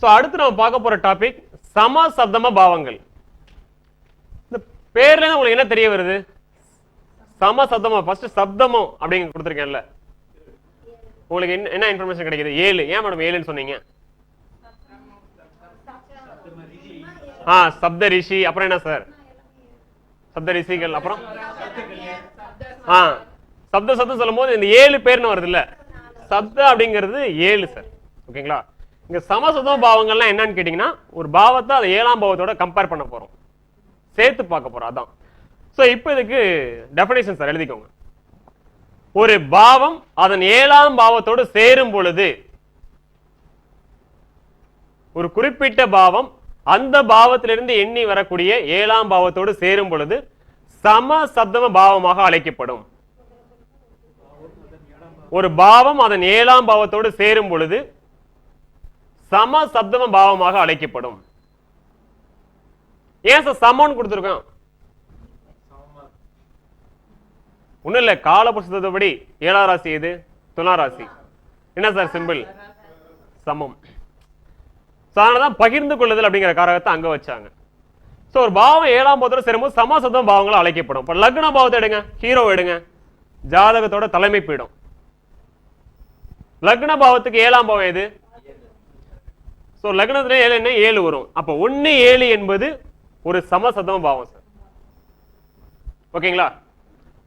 So அடுத்து நம்ம பார்க்க போற டாபிக் சமசப்தம பாவங்கள். இந்த பேர்ல உங்களுக்கு என்ன தெரிய வருது? சமசப்தமம். ஃபர்ஸ்ட் சப்தமம் அப்படிங்க கொடுத்திருக்கேன்ல, உங்களுக்கு என்ன இன்ஃபர்மேஷன் கிடைக்குது? 7. ஏன் மேடம் 7ன்னு சொன்னீங்க? சப்த ரிஷி, அப்புறம் என்ன சார்? சப்த ரிஷிகள், அப்புறம் சப்த சப்தம் சொல்லும் போது இந்த 7 பேர்னு வருது இல்ல, சப்த அப்படிங்கிறது 7 சார். ஓகேங்களா? இங்க சமசப்தம பாவங்கள்லாம் என்னன்னு கேட்டீங்கன்னா, ஒரு பாவத்தை அதை 7ஆம் பாவத்தோட கம்பேர் பண்ண போறோம், சேர்த்து பார்க்க போறோம். அதான். சோ இப்போ இதுக்கு டெஃபினிஷன் சார் எழுதிக்கோங்க. ஒரு பாவம் அதன் 7ஆம் பாவத்தோடு சேரும் பொழுது, ஒரு குறிப்பிட்ட பாவம் அந்த பாவத்திலிருந்து எண்ணி வரக்கூடிய 7ஆம் பாவத்தோடு சேரும் பொழுது சமசப்தம பாவமாக அழைக்கப்படும். ஒரு பாவம் அதன் 7ஆம் பாவத்தோடு சேரும் பொழுது சமசப்தம பாவமாக அழைக்கப்படும். ஏன் சார் சமம்னு கொடுத்திருக்கோம்? ஒண்ணும் இல்ல, காலபுருஷத்தப்படி 7ஆம் ராசி எது? துலா ராசி. என்ன சார் சிம்பிள்? சமம். அதனாலதான் பகிர்ந்து கொள்ளுதல் அப்படிங்கிற காரகத்தை அங்க வச்சாங்க. சோ ஒரு பாவம் 7ஆம் பாவத்தோட சேரும்போது சமசப்தம பாவங்கள் அழைக்கப்படும். இப்ப லக்ன பாவத்தை எடுங்க, ஹீரோ எடுங்க, ஜாதகத்தோட தலைமை பீடம். லக்ன பாவத்துக்கு 7ஆம் பாவம் எது? சோ லக்னத்துல 7 என்ன? 7 வரும். அப்ப 1 7 என்பது ஒரு சமசப்தம பாவம் சார். ஓகேங்களா?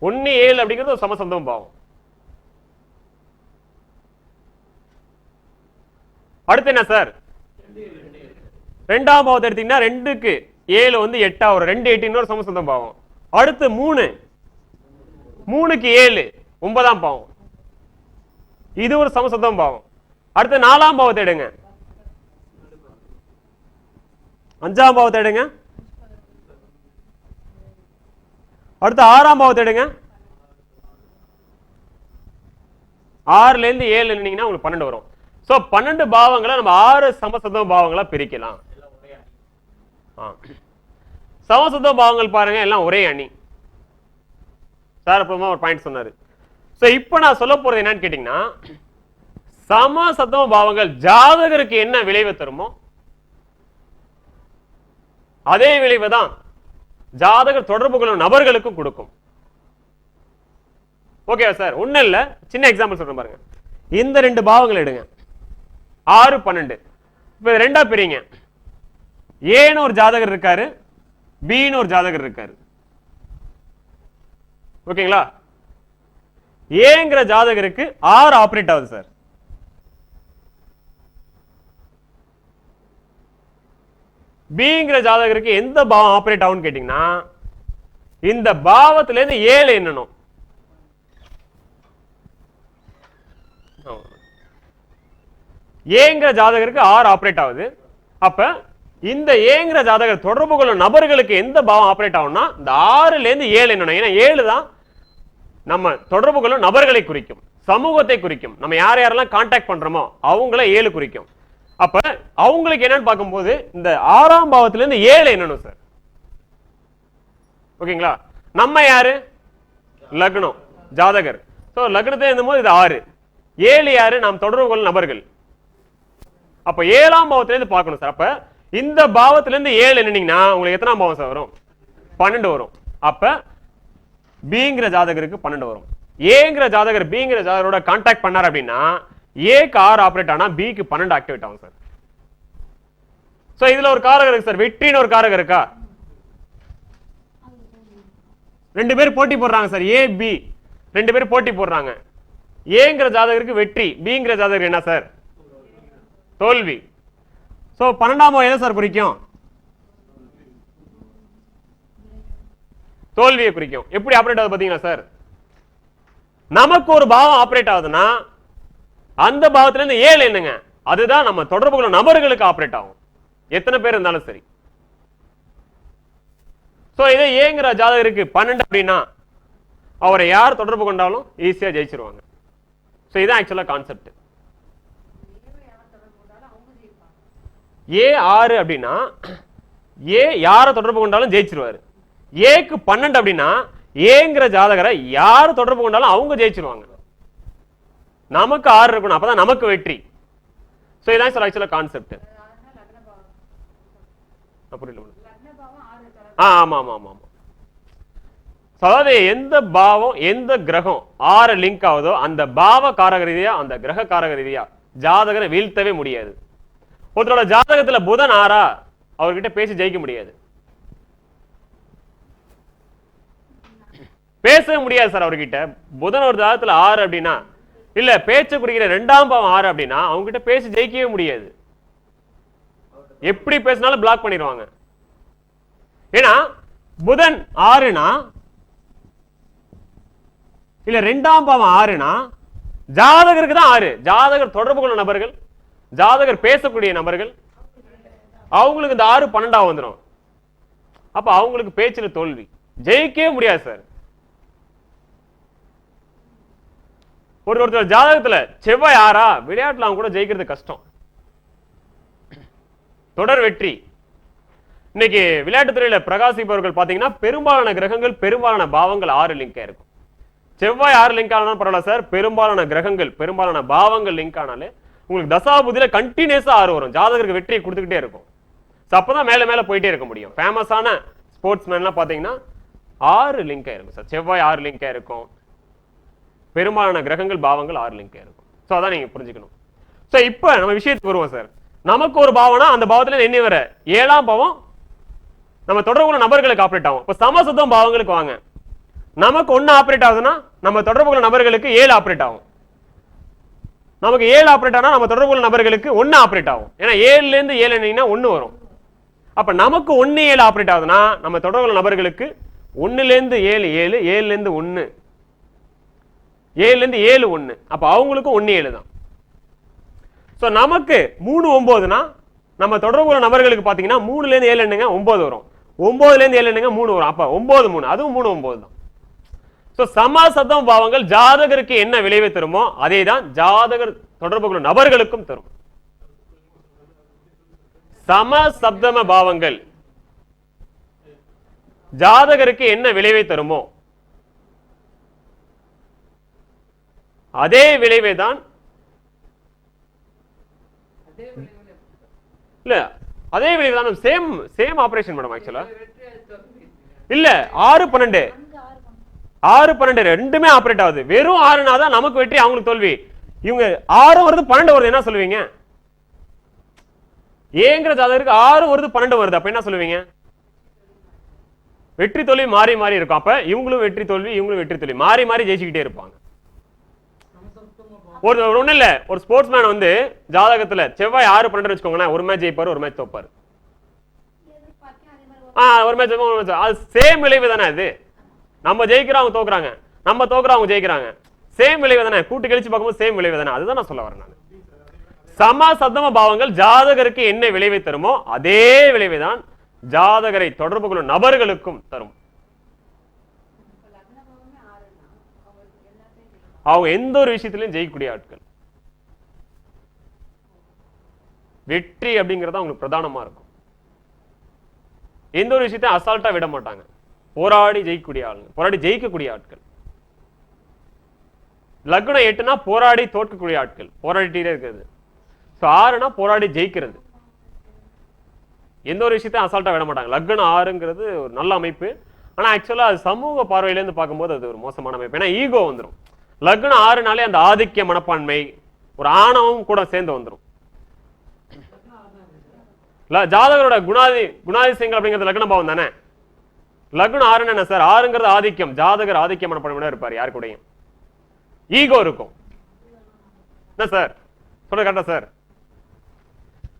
1 7 அப்படிங்கிறது ஒரு சமசப்தம பாவம். அடுத்து என்ன சார்? 2ஆம் பாவத்தை எடுத்தீங்கன்னா 2க்கு 7 வந்து 8 வரும். 2 8 இன்னொரு சமசப்தம பாவம். அடுத்து 3 3க்கு 7 9ஆம் பாவம், இது ஒரு சமசப்தம பாவம். அடுத்து 4ஆம் பாவத்தை எடுங்க, 5ஆம் பாவத்தை எடுங்க, அடுத்து 6ஆம் பாவத்தை எடுங்க. 6ல இருந்து 7 என்னீங்கன்னா உங்களுக்கு 12 வரும். சோ 12 பாவங்களை நம்ம 6 சமசப்தம பாவங்களா பிரிக்கலாம். சமசப்தம பாவங்கள் பாருங்க, எல்லாம் ஒரே அணி. சார் அப்புறமா ஒரு பாயிண்ட் சொன்னாரு. சோ இப்போ நான் சொல்ல போறது என்னன்னு கேட்டீங்கன்னா, சமசப்தம பாவங்கள் ஜாதகருக்கு என்ன விளைவு தருமோ அதே விளைவு தான் ஜாதகர் தொடர்பு கொள்ளும் நபர்களுக்கும் கொடுக்கும். Okay sir? ஒண்ணு இல்ல, சின்ன எக்ஸாம்பிள் சொல்றேன் பாருங்க. இந்த 2 பாவங்கள் எடுங்க, 6 12. இப்ப ரெண்டா பிரிங்க. ஏன்னு ஒரு ஜாதகர் இருக்காரு, பின்னு ஒரு ஜாதகர் இருக்காரு. ஓகேங்களா? ஏங்கிற ஜாதகருக்கு 6 ஆபரேட் ஆகுது சார். பிங்கிற ஜாதகருக்கு எந்த பாவம் ஆபரேட் ஆகும்னு கேட்டீங்கன்னா, இந்த பாவத்துல இருந்து 7 என்னணும். ஏங்கிற ஜாதகருக்கு 6 ஆபரேட் ஆகுது. அப்ப இந்த ஏங்கிற ஜாதகர் தொடர்பு கொள்ளும் நபர்களுக்கு எந்த பாவம் ஆபரேட் ஆகும்னா, இந்த 6ல இருந்து 7 என்னணும். ஏன்னா 7 தான் நம்ம தொடர்பு கொள்ளும் நபர்களை குறிக்கும், சமூகத்தை குறிக்கும். நம்ம யார் யாரெல்லாம் கான்டாக்ட் பண்றோமோ அவங்கள 7 குறிக்கும். அப்ப அவங்களுக்கு என்னன்னு பார்க்கும்போது இந்த 6ஆம் பாவத்துல இருந்து 7 என்னணும் சார். ஓகேங்களா? நம்ம யாரு? லக்னம், ஜாதகர். சோ லக்னத்தை இருந்தபோது இது 6, 7 யாரு? நாம் தொடர்பு கொள்ளும் நபர்கள். அப்ப 7ஆம் பாவத்துல இருந்து பார்க்கணும் சார். அப்ப இந்த பாவத்துல இருந்து 7 என்னன்னீங்கன்னா உங்களுக்கு எத்தனாம் பாவம் சார் வரும்? 12 வரும். அப்ப பிங்கிற ஜாதகருக்கு 12 வரும். ஏங்கிற ஜாதகர் பிங்கிற ஜாதகரோட கான்டாக்ட் பண்ணார் அப்படின்னா ஏக்கு 6 ஆபரேட் ஆனா பிக்கு 12 ஆக்டிவேட் ஆகும் சார். சோ இதுல ஒரு காரகம் இருக்கு சார், வெற்றின்னு ஒரு காரகம் இருக்கா? 2 பேர் போட்டி போடுறாங்க சார், ஏ பி 2 பேர் போட்டி போடுறாங்க. ஏங்கிற ஜாதகருக்கு வெற்றி, பிங்கிற ஜாதகருக்கு என்ன சார்? தோல்வி. சோ 12ஆம் பாவம் என்ன சார் குறிக்கும்? தோல்வியை குறிக்கும். எப்படி ஆபரேட் ஆகுது பாத்தீங்களா சார்? நமக்கு ஒரு பாவம் ஆபரேட் ஆகுதுன்னா அந்த பாவத்துல இருந்து 7 என்னங்க, அதுதான் நம்ம தொடர்பு கொள்ளும் நபர்களுக்கு ஆபரேட் ஆகும், எத்தனை பேர் இருந்தாலும் சரி. சோ இதே ஏங்கிற ஜாதகருக்கு 12 அப்படின்னா அவரை யார் தொடர்பு கொண்டாலும் ஈஸியா ஜெயிச்சிருவாங்க. சோ இதான் ஆக்சுவலா கான்செப்ட். ஏ 6 அப்படின்னா ஏ யாரை தொடர்பு கொண்டாலும் ஜெயிச்சிருவாரு. ஏக்கு 12 அப்படின்னா ஏங்கிற ஜாதகரை யாரு தொடர்பு கொண்டாலும் அவங்க ஜெயிச்சிருவாங்க. நமக்கு 6 இருக்கணும், அப்பதான் நமக்கு வெற்றி. சோ இதான் சார் ஆக்சுவலா கான்செப்ட். புரியல. ஆமா ஆமா ஆமா ஆமா. அதாவது எந்த பாவம் எந்த கிரகம் 6 லிங்க் ஆகுதோ அந்த பாவ காரக ரீதியா அந்த கிரக காரக ரீதியா ஜாதகரை வீழ்த்தவே முடியாது. ஒருத்தரோட ஜாதகத்துல புதன் 6 அவர்கிட்ட பேசி ஜெயிக்க முடியாது, பேசவே முடியாது சார் அவர்கிட்ட. புதன் ஒரு ஜாதகத்துல 6 அப்படின்னா இல்ல பேச்ச குறிக்கிற 2ஆம் பாவம் 6 அப்படின்னா அவங்க கிட்ட பேசி ஜெயிக்கவே முடியாது. எப்படி பேசினாலும் பிளாக் பண்ணிடுவாங்க. ஏன்னா புதன் 6னா இல்ல 2ஆம் பாவம் 6னா ஜாதகருக்கு தான் 6. ஜாதகர் தொடர்பு கொள்ள நபர்கள், ஜாதகர் பேசக்கூடிய நபர்கள், அவங்களுக்கு இந்த 6 12 வந்துடும். அப்ப அவங்களுக்கு பேச்சுல தோல்வி, ஜெயிக்கவே முடியாது சார். ஒருத்தர் ஜாதகத்துல செவ்வாய் 6 விளையாட்டுல அவங்க கூட ஜெயிக்கிறது கஷ்டம். தொடர் வெற்றி. இன்னைக்கு விளையாட்டுத்துறையில பிரகாசிப்பவர்கள் பாத்தீங்கன்னா பெரும்பாலான கிரகங்கள் பெரும்பாலான பாவங்கள் 6 லிங்க் இருக்கும். செவ்வாய் 6 லிங்க் ஆனாலும் பரவாயில்ல சார், பெரும்பாலான கிரகங்கள் பெரும்பாலான பாவங்கள் லிங்க் ஆனாலே உங்களுக்கு தசாபுதியில கண்டினியூஸா 6 வரும். ஜாதகருக்கு வெற்றியை கொடுத்துக்கிட்டே இருக்கும். அப்பதான் மேல மேல போயிட்டே இருக்க முடியும். ஃபேமஸான ஸ்போர்ட்ஸ் மேன்லாம் பாத்தீங்கன்னா 6 லிங்க் இருக்கும் சார். செவ்வாய் 6 லிங்க் இருக்கும், பெரும்பாலான கிரகங்கள் பாவங்கள் 6 லிங்க் இருக்கும். சோ அதான் நீங்க புரிஞ்சுக்கணும். சோ இப்ப நம்ம விஷயத்துக்கு வருவோம் சார். நமக்கு ஒரு பாவனா அந்த பாவத்துல எண்ணி வர 7ஆம் பாவம் நம்ம தொடர்புள்ள நபர்களுக்கு ஆப்ரேட் ஆகும். இப்ப சமசுத்தம் பாவங்களுக்கு வாங்க. நமக்கு 1 ஆப்ரேட் ஆகுதுன்னா நம்ம தொடர்புள்ள நபர்களுக்கு 7 ஆப்ரேட் ஆகும். நமக்கு 7 ஆப்ரேட் ஆனா நம்ம தொடர்புள்ள நபர்களுக்கு 1 ஆப்ரேட் ஆகும். ஏன்னா 7ல இருந்து 7 எண்ணினா 1 வரும். அப்ப நமக்கு 1 7 ஆப்ரேட் ஆகுதுன்னா நம்ம தொடர்புள்ள நபர்களுக்கு 1ல இருந்து 7 7, 7ல இருந்து 1, 7ல இருந்து 7 1. அப்ப அவங்களுக்கு 1 7 தான். சோ நமக்கு 3 9னா நம்ம தொடர்புள்ள நபர்களுக்கு பாத்தீங்கன்னா 3ல இருந்து 7 எண்ணுங்க 9 வரும், 9ல இருந்து 7 எண்ணுங்க 3 வரும். அப்ப 9 3, அதுவும் 3 9 தான். சோ சமசப்தம பாவங்கள் ஜாதகருக்கு என்ன விளைவை தருமோ அதே தான் ஜாதகர் தொடர்புள்ள நபர்களுக்கும் தரும். சமசப்தம பாவங்கள் ஜாதகருக்கு என்ன விளைவை தருமோ அதே விளைவை தான் இல்ல அதே விளைவு தான் சேம் ஆபரேஷன் மேடம். ஆக்சுவலா இல்ல 6 12 6 12 ரெண்டுமே ஆபரேட் ஆகுது. வெறும் 6னா தான் நமக்கு வெற்றி அவங்களுக்கு தோல்வி. இவங்க 6 வருது 12 வருது என்ன சொல்லுவீங்க? ஏங்கிற ஜாதகருக்கு 6 வருது 12 வருது அப்ப என்ன சொல்லுவீங்க? வெற்றி தோல்வி மாறி மாறி இருக்கும். அப்ப இவங்களும் வெற்றி தோல்வி இவங்களும் வெற்றி தோல்வி மாறி மாறி ஜெயிச்சுக்கிட்டே இருப்பாங்க. ஒரு ஒண்ணு இல்ல, ஒரு ஸ்போர்ட்ஸ் மேன் வந்து ஜாதகத்துல செவ்வாய் 6 12 வச்சுக்கோங்க, ஒரு மேட்ச் ஜெயிப்பாரு ஒரு மேட்ச் தோப்பாரு. ஒரு மேட்ச் அது சேம் விளைவு தானே. அது நம்ம ஜெயிக்கிறோம் அவங்க தோக்குறாங்க, நம்ம தோக்குறோம் அவங்க ஜெயிக்கிறாங்க. சேம் விளைவு தானே, கூட்டு கழிச்சு பார்க்கும்போது சேம் விளைவு தானே. அதுதான் நான் சொல்ல வரேன். நான் சம சப்தம பாவங்கள் ஜாதகருக்கு என்ன விளைவை தருமோ அதே விளைவை தான் ஜாதகரை தொடர்பு கொள்ளும் நபர்களுக்கும் தரும். அவங்க எந்த ஒரு விஷயத்திலையும் ஜெயிக்கக்கூடிய ஆட்கள். வெற்றி அப்படிங்கறது அவங்களுக்கு பிரதானமா இருக்கும். எந்த ஒரு விஷயத்தையும் அசால்ட்டா விட மாட்டாங்க. போராடி ஜெயிக்கக்கூடிய ஆளுங்க, போராடி ஜெயிக்கக்கூடிய ஆட்கள். லக்னம் 8னா போராடி தோற்கக்கூடிய ஆட்கள், போராடிட்டே இருக்கிறது. 6னா போராடி ஜெயிக்கிறது. எந்த ஒரு விஷயத்தையும் அசால்ட்டா விட மாட்டாங்க. லக்னம் 6ங்கிறது ஒரு நல்ல அமைப்பு. ஆனா ஆக்சுவலா அது சமூக பார்வையில இருந்து பார்க்கும்போது அது ஒரு மோசமான அமைப்பு. ஏன்னா ஈகோ வந்துடும். லக்னம் 6னாலே அந்த ஆதிக்க மனப்பான்மை ஒரு ஆணவம் கூட சேர்ந்து வந்துடும். ஜாதகரோட குணாதிசயங்கள் அப்படிங்கிறது லக்ன பாவம் தானே. லக்னம் 6 என்ன சார்? 6ங்கிறது ஆதிக்கம். ஜாதகர் ஆதிக்க மனப்பான்மையோட இருப்பார். யாரு கூடயும் ஈகோ இருக்கும். என்ன சார் சொல்றது கரெக்டா சார்?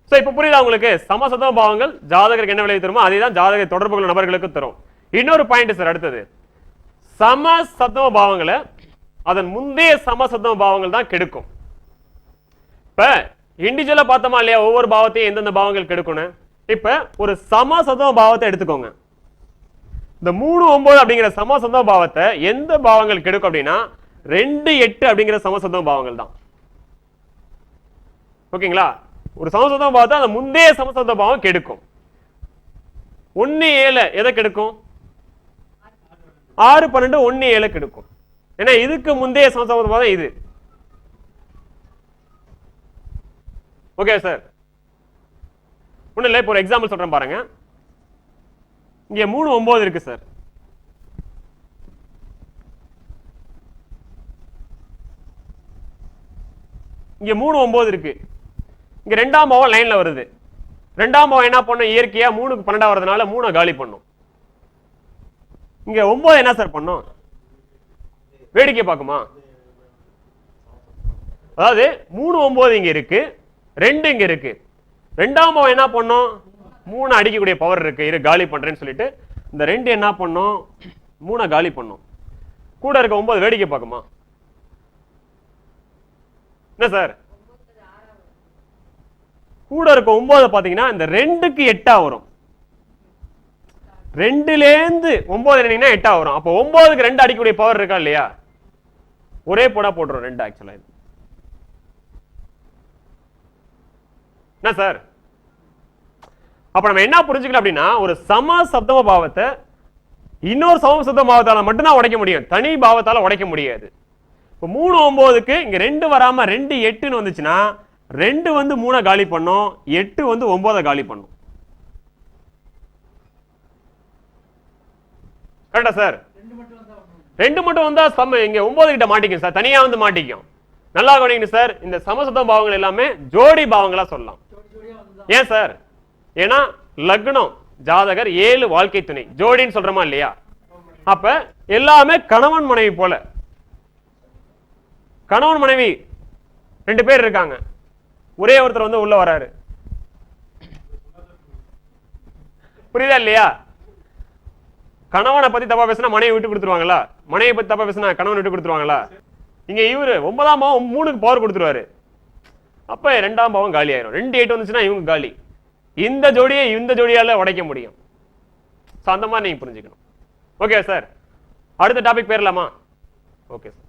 சோ இப்ப புரியுதா உங்களுக்கு? சமசப்தம பாவங்கள் ஜாதகருக்கு என்ன விளைவு தருமோ அதே தான் ஜாதகரை தொடர்பு கொள்ளும் நபர்களுக்கு தரும். இன்னொரு பாயிண்ட் சார், அடுத்தது சமசப்தம பாவங்களை அதன் முந்தைய சமசப்தம பாவங்கள் தான் கெடுக்கும். இப்ப இண்டிவிஜுவலா பார்த்தோமா இல்லையா, ஒவ்வொரு பாவத்தையும் எந்தெந்த பாவங்கள் கெடுக்கணும். இப்ப ஒரு சமசப்தம பாவத்தை எடுத்துக்கோங்க. இந்த 3 9 அப்படிங்கிற சமசப்தம பாவத்தை எந்த பாவங்கள் கெடுக்கும் அப்படின்னா 2 8 அப்படிங்கிற சமசப்தம பாவங்கள் தான். ஓகேங்களா? ஒரு சமசப்தம பாவத்தை அந்த முந்தைய சமசப்தம பாவம் கெடுக்கும். 1 7 எதை கெடுக்கும்? 6 12 1 7 கெடுக்கும். ஏன்னா இதுக்கு முந்தைய சமசப்தம பாவம் இது. ஓகே சார், ஒண்ணு இல்ல. இப்போ ஒரு எக்ஸாம்பிள் சொல்றேன் பாருங்க. இங்க 3 9 இருக்கு சார். இங்க 3 9 இருக்கு. இங்க 2ஆம் பாவம் லைன்ல வருது. 2ஆம் பாவம் என்ன பண்ணும்? இயற்கையா 3க்கு 12 வரதுனால 3 காலி பண்ணும். இங்க 9 என்ன சார் பண்ணும்? வேடிக்கை பார்க்குமா? அதாவது 3 9 இங்க இருக்கு, 2 இங்க இருக்கு. 2ஆம் பாவம் என்ன பண்ணும்? 3 அடிக்கக்கூடிய பவர் இருக்கு, இரு காலி பண்றேன்னு சொல்லிட்டு இந்த 2 என்ன பண்ணும்? 3 காலி பண்ணும். கூட இருக்க 9 வேடிக்கை பார்க்குமா? என்ன சார்? கூட இருக்க 9 பாத்தீங்கன்னா இந்த 2க்கு 8 வரும். 2லேந்து 9 என்னீங்கன்னா 8 வரும். அப்போ 9க்கு 2 அடிக்கக்கூடிய பவர் இருக்கா இல்லையா? ஒரே போடா போட்டுரும் 2 ஆக்சுவலா. என்ன சார்? அப்ப நம்ம என்ன புரிஞ்சுக்கலாம் அப்படின்னா, ஒரு சம சப்தம பாவத்தை இன்னொரு சம சப்தம பாவத்தால மட்டும்தான் உடைக்க முடியும், தனி பாவத்தால உடைக்க முடியாது. இப்போ 3 9க்கு இங்க 2 வராம 2 8ன்னு வந்துச்சுன்னா 2 வந்து 3 காலி பண்ணும், 8 வந்து 9 காலி பண்ணும். கரெக்டா சார்? 2 மட்டும் வந்தா இங்க 9 கிட்ட மாட்டிக்கும் சார், தனியா வந்து மாட்டிக்கும். நல்லா கவனிங்க சார், இந்த சமசப்த பாவங்கள் எல்லாமே ஜோடி பாவங்களா சொல்லலாம். ஏன் சார்? ஏன்னா லக்னம் ஜாதகர் 7 வாழ்க்கை துணை ஜோடின்னு சொல்றோமா இல்லையா? அப்ப எல்லாமே கணவன் மனைவி போல. கணவன் மனைவி 2 பேர் இருக்காங்க, ஒரே ஒருத்தர் வந்து உள்ள வராரு. புரியுதா இல்லையா? கணவனை பத்தி தப்பா பேசினா மனைவி விட்டு கொடுத்துருவாங்களா? மனைவி பத்தி தப்பா பேசினா கணவன் விட்டு கொடுத்துருவாங்களா? இங்க இவரு 9ஆம் பாவம் 3க்கு பவர் கொடுத்துருவாரு. அப்ப 2ஆம் பாவம் காலி ஆயிரும். 2 8 வந்துச்சுன்னா இவங்க காலி. இந்த ஜோடியை இந்த ஜோடியால உடைக்க முடியும். அந்த மாதிரி நீங்க புரிஞ்சுக்கணும். ஓகே சார், அடுத்த டாபிக் போயிடலாமா? Okay sir.